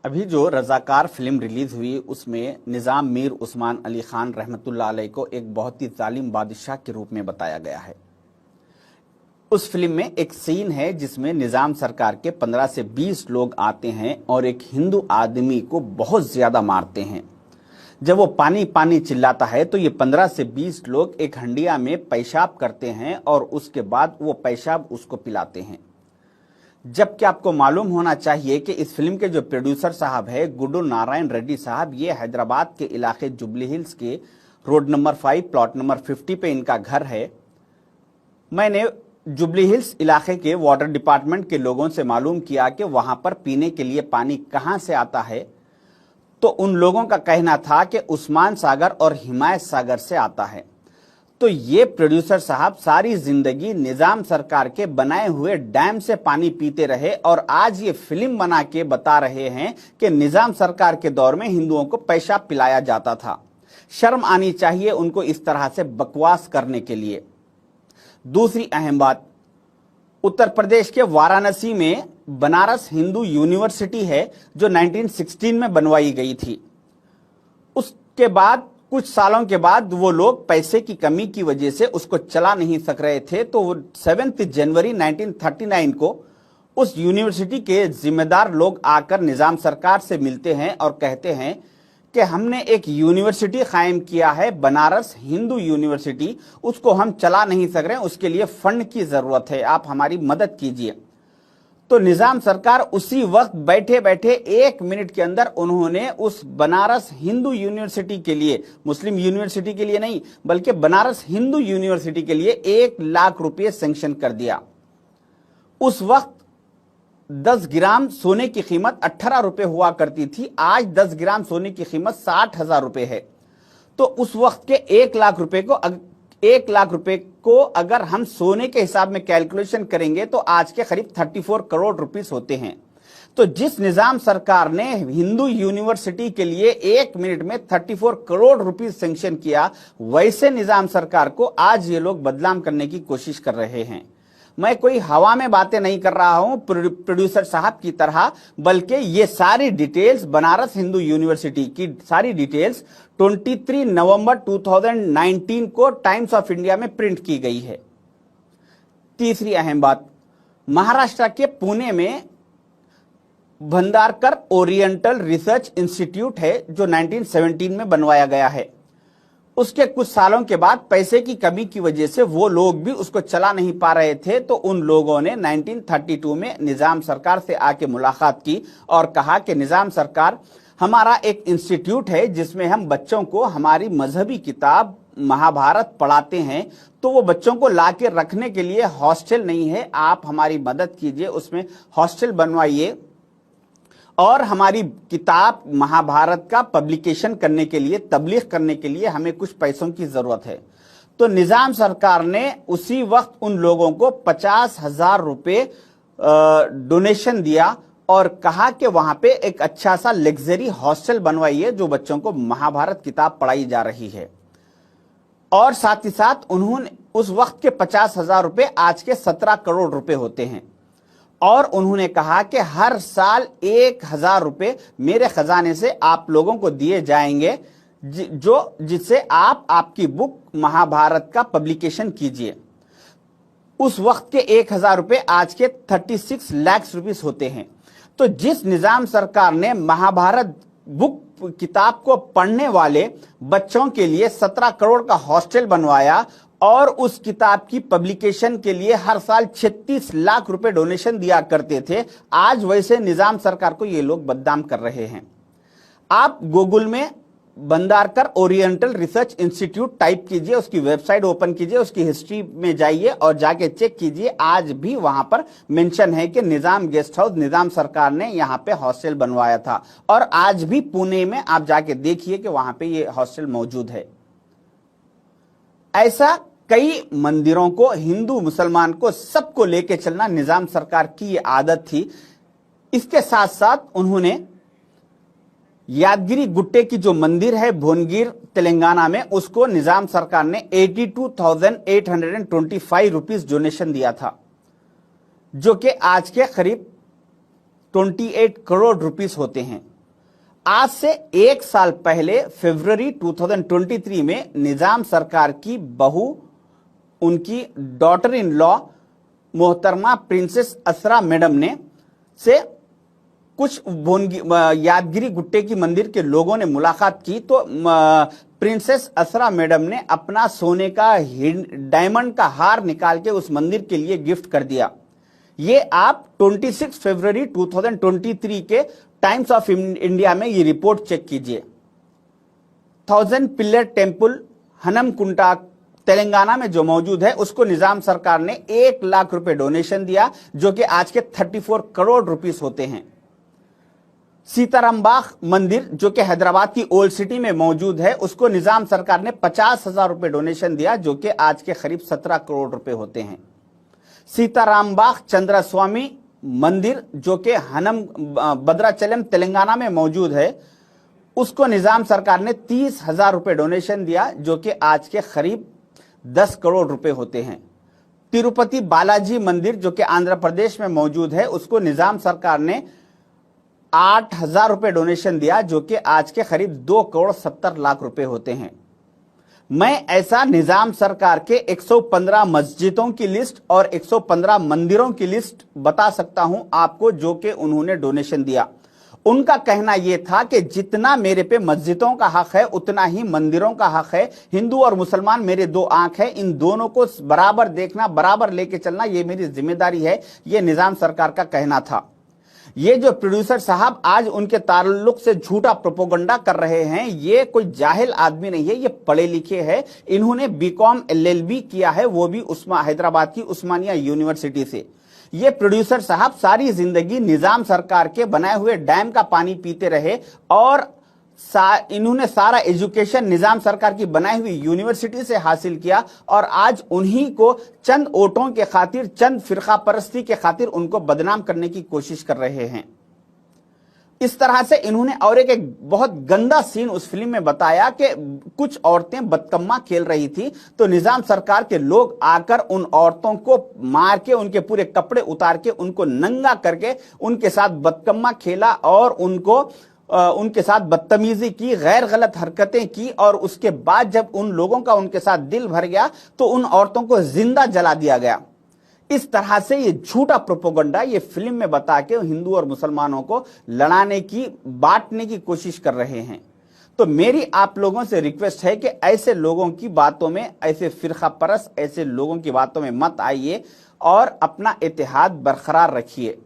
अभी जो रजाकार film release हुई उसमें निजाम मीर उस्मान अली खान रहमतुल्लाह अलैह को एक बहुत ही जालिम बादशाह के रूप में बताया गया है। उस फिल्म में एक सीन है जिसमें निजाम सरकार के 15 से 20 लोग आते हैं और एक हिंदू आदमी को बहुत ज्यादा मारते हैं। जब वो पानी पानी चिल्लाता है तो ये 15 से 20 लोग एक हंडिया में पेशाब करते हैं और उसके बाद वो पेशाब उसको पिलाते हैं। जबकि आपको मालूम होना चाहिए कि इस फिल्म के जो प्रोड्यूसर साहब है गुड्डू नारायण रेड्डी साहब, ये हैदराबाद के इलाके जुबली हिल्स के रोड नंबर 5 प्लॉट नंबर 50 पे इनका घर है। मैंने जुबली हिल्स इलाके के वाटर डिपार्टमेंट के लोगों से मालूम किया कि वहां पर पीने के लिए पानी कहां से आता है, तो उन लोगों का कहना था कि उस्मान सागर और हिमायत सागर से आता है। तो ये प्रोड्यूसर साहब सारी जिंदगी निजाम सरकार के बनाए हुए डैम से पानी पीते रहे और आज ये फिल्म बना के बता रहे हैं कि निजाम सरकार के दौर में हिंदुओं को पेशाब पिलाया जाता था। शर्म आनी चाहिए उनको इस तरह से बकवास करने के लिए। दूसरी अहम बात, उत्तर प्रदेश के वाराणसी में बनारस हिंदू यूनिवर्सिटी है जो 1916 में बनवाई गई थी। उसके बाद कुछ सालों के बाद वो लोग पैसे की कमी की वजह से उसको चला नहीं सक रहे थे, तो 7 जनवरी 1939 को उस यूनिवर्सिटी के जिम्मेदार लोग आकर निजाम सरकार से मिलते हैं और कहते हैं कि हमने एक यूनिवर्सिटी कायम किया है बनारस हिंदू यूनिवर्सिटी, उसको हम चला नहीं सक रहे, उसके लिए फंड की जरूरत है, आप हमारी मदद कीजिए। तो निजाम सरकार उसी वक्त बैठे बैठे 1 मिनट के अंदर उन्होंने उस बनारस हिंदू यूनिवर्सिटी के लिए, मुस्लिम यूनिवर्सिटी के लिए नहीं बल्कि बनारस हिंदू यूनिवर्सिटी के लिए 1 लाख रुपए सैंक्शन कर दिया। उस वक्त 10 ग्राम सोने की कीमत 18 रुपए हुआ करती थी, आज 10 ग्राम सोने की कीमत 60,000 रुपए है। तो उस वक्त के 1 लाख रुपए को अगर हम सोने के हिसाब में कैलकुलेशन करेंगे तो आज के करीब 34 करोड़ रुपीस होते हैं। तो जिस निजाम सरकार ने हिंदू यूनिवर्सिटी के लिए 1 मिनट में 34 करोड़ रुपीस सैंक्शन किया, वैसे निजाम सरकार को आज ये लोग बदनाम करने की कोशिश कर रहे हैं। मैं कोई हवा में बातें नहीं कर रहा हूं प्रोड्यूसर साहब की तरह, बल्कि ये सारी डिटेल्स बनारस हिंदू यूनिवर्सिटी की सारी डिटेल्स 23 नवंबर 2019 को टाइम्स ऑफ इंडिया में प्रिंट की गई है। तीसरी अहम बात, महाराष्ट्र के पुणे में भंडारकर ओरिएंटल रिसर्च इंस्टीट्यूट है जो 1917 में बनवाया गया है। उसके कुछ सालों के बाद पैसे की कमी की वजह से वो लोग भी उसको चला नहीं पा रहे थे, तो उन लोगों ने 1932 में निजाम सरकार से आके मुलाकात की और कहा कि निजाम सरकार, हमारा एक इंस्टीट्यूट है जिसमें हम बच्चों को हमारी मजहबी किताब महाभारत पढ़ाते हैं, तो वो बच्चों को लाके रखने के लिए हॉस्टल नहीं है, आप हमारी मदद कीजिए, उसमें हॉस्टल बनवाइए और हमारी किताब महाभारत का पब्लिकेशन करने के लिए, तबलीग करने के लिए हमें कुछ पैसों की जरूरत है। तो निजाम सरकार ने उसी वक्त उन लोगों को 50,000 रुपए डोनेशन दिया और कहा कि वहां पे एक अच्छा सा लग्जरी हॉस्टल बनवाइए जो बच्चों को महाभारत किताब पढ़ाई जा रही है। और साथ ही साथ उन्होंने उस वक्त के 50,000 रुपए आज के 17 करोड़ रुपए होते हैं और उन्होंने कहा कि हर साल 1,000 रुपए मेरे खजाने से आप लोगों को दिए जाएंगे जिससे आप आपकी बुक महाभारत का पब्लिकेशन कीजिए। उस वक्त के 1,000 रुपए आज के 36 लाख रुपीस होते हैं। तो जिस निजाम सरकार ने महाभारत बुक किताब को पढ़ने वाले बच्चों के लिए 17 करोड़ का हॉस्टल बनवाया और उस किताब की पब्लिकेशन के लिए हर साल 36 लाख रुपए डोनेशन दिया करते थे, आज वैसे निजाम सरकार को ये लोग बदनाम कर रहे हैं। आप गूगल में Bhandarkar oriental research institute type कीजिए, उसकी वेबसाइट ओपन कीजिए, उसकी हिस्ट्री में जाइए और जाके चेक कीजिए, आज भी वहां पर मेंशन है कि निजाम गेस्ट हाउस, निजाम सरकार ने यहां पे हॉस्टल बनवाया था। और आज भी पुणे में आप जाके देखिए कि वहां पे ये हॉस्टल मौजूद है। ऐसा कई मंदिरों को, हिंदू मुसलमान को, सबको लेके चलना निजाम सरकार की ये आदत थी। इसके साथ साथ उन्होंने यादगिरी गुट्टे की जो मंदिर है भुवनगिर तेलंगाना में, उसको निजाम सरकार ने 82,825 रुपीस डोनेशन दिया था, जो कि आज के करीब 28 करोड़ रुपीस होते हैं। आज से 1 साल पहले फरवरी 2023 में निजाम सरकार की बहू, उनकी डॉटर इन लॉ मोहतरमा प्रिंसेस असरा मैडम ने से कुछ यादगिरी गुट्टे की मंदिर के लोगों ने मुलाकात की तो प्रिंसेस असरा मैडम ने अपना सोने का डायमंड का हार निकाल के उस मंदिर के लिए गिफ्ट कर दिया। ये आप 26 फरवरी 2023 के टाइम्स ऑफ इंडिया में ये रिपोर्ट चेक कीजिए। 1000 पिलर टेम्पल हनमकुंटा तेलंगाना में जो मौजूद है, उसको निजाम सरकार ने 1 लाख रुपए डोनेशन दिया, जो कि आज के 34 करोड़ रुपीस होते हैं। सीताराम बाग मंदिर जो कि हैदराबाद की ओल्ड सिटी में मौजूद है, उसको निजाम सरकार ने 50,000 रुपए डोनेशन दिया, जो कि आज के करीब 17 करोड़ रुपए होते हैं। सीताराम बाग चंद्रस्वामी मंदिर जो कि भद्राचलम तेलंगाना में मौजूद है, उसको निजाम सरकार ने 30,000 रुपए डोनेशन दिया, जो कि आज के करीब 10 करोड़ रुपए होते हैं। तिरुपति बालाजी मंदिर जो कि आंध्र प्रदेश में मौजूद है, उसको निजाम सरकार ने 8,000 रुपए डोनेशन दिया, जो कि आज के करीब 2 करोड़ 70 लाख रुपए होते हैं। मैं ऐसा निजाम सरकार के 115 मस्जिदों की लिस्ट और 115 मंदिरों की लिस्ट बता सकता हूं आपको, जो कि उन्होंने डोनेशन दिया। उनका कहना यह था कि जितना मेरे पे मस्जिदों का हक है, उतना ही मंदिरों का हक है। हिंदू और मुसलमान मेरे 2 आंख है, इन दोनों को बराबर देखना, बराबर लेके चलना, यह मेरी जिम्मेदारी है। यह निजाम सरकार का कहना था। ये जो प्रोड्यूसर साहब आज उनके ताल्लुक से झूठा प्रोपोगंडा कर रहे हैं, ये कोई जाहिल आदमी नहीं है, ये पढ़े लिखे हैं। इन्होंने बीकॉम LLB किया है, वो भी हैदराबाद की उस्मानिया यूनिवर्सिटी से। ये प्रोड्यूसर साहब सारी जिंदगी निजाम सरकार के बनाए हुए डैम का पानी पीते रहे और इन्होंने सारा एजुकेशन निजाम सरकार की बनाई हुई यूनिवर्सिटी से हासिल किया, और आज उन्हीं को चंद वोटों के खातिर, चंद फिरका परस्ती के खातिर उनको बदनाम करने की कोशिश कर रहे हैं। इस तरह से इन्होंने और एक बहुत गंदा सीन उस फिल्म में बताया कि कुछ औरतें बदकम्मा खेल रही थी, तो निजाम सरकार के लोग आकर उन औरतों को मार के, उनके पूरे कपड़े उतार के, उनको नंगा करके उनके साथ बदकम्मा खेला और उनके साथ बदतमीजी की, गैर गलत हरकतें की, और उसके बाद जब उन लोगों का उनके साथ दिल भर गया तो उन औरतों को जिंदा जला दिया गया। इस तरह से ये झूठा प्रोपोगंडा ये फिल्म में बता के हिंदू और मुसलमानों को लड़ाने की, बांटने की कोशिश कर रहे हैं। तो मेरी आप लोगों से रिक्वेस्ट है कि ऐसे लोगों की बातों में, ऐसे फिरका परस्त ऐसे लोगों की बातों में मत आइए और अपना इत्तेहाद बरकरार रखिए।